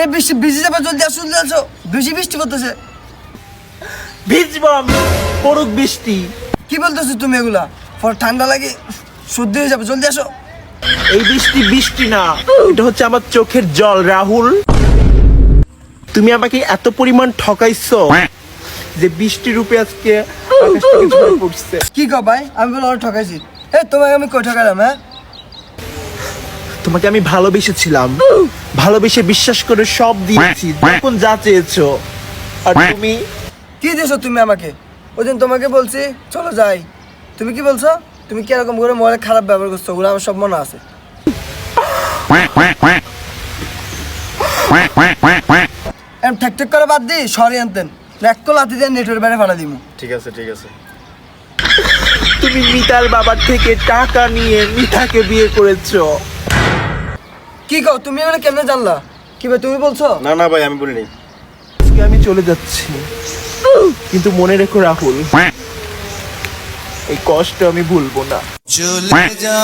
এই বৃষ্টি ভিজে যাবে, জলদি আসো জলদি আসো, বেশি বৃষ্টি পড়তেছে। ভিজবো আমি, পড়ুক বৃষ্টি। কি বলতেছো তুমি এগুলা? পর ঠান্ডা লাগে, সর্দি হয়ে যাবে, জলদি আসো। এই বৃষ্টি বৃষ্টি না, এটা হচ্ছে আমার চোখের জল রাহুল। তুমি আমাকে এত পরিমাণ ঠকাইছো যে বৃষ্টি রূপে আজকে আকাশ থেকে ঝরে পড়ছে। কি কও ভাই? আমি বলে ওরা ঠকাইছি? তোমাকে আমি কই ঠকালাম? তোমাকে আমি ভালোবেসেছিলাম, ভালোবেসে বিশ্বাস করে সব দিয়েছি, যখন যা চেয়েছো। আর তুমি কি দিয়েছো তুমি আমাকে? ওই দিন তোমাকে বলছি চলো যাই, তুমি কি বলছো? তুমি কিরকম করে মনে খারাপ ব্যবহার করছো, ওগুলো আমার সব মনে আছে। ঠেক ঠেক করে বাদ দি, সরি আনতেন এক তো লাথি দিয়ে নেটের বাইরে ফালা দিব। ঠিক আছে ঠিক আছে। তুমি মিতার বাবার থেকে টাকা নিয়ে মিতাকে বিয়ে করেছো। কি কও তুমি? মানে কেমনে জানলা? কি ভাই তুমি বলছো? না না ভাই আমি বলিনি। আজকে আমি চলে যাচ্ছি, কিন্তু মনে রেখো রাহুল, এই কষ্ট আমি ভুলবো না। চলে যা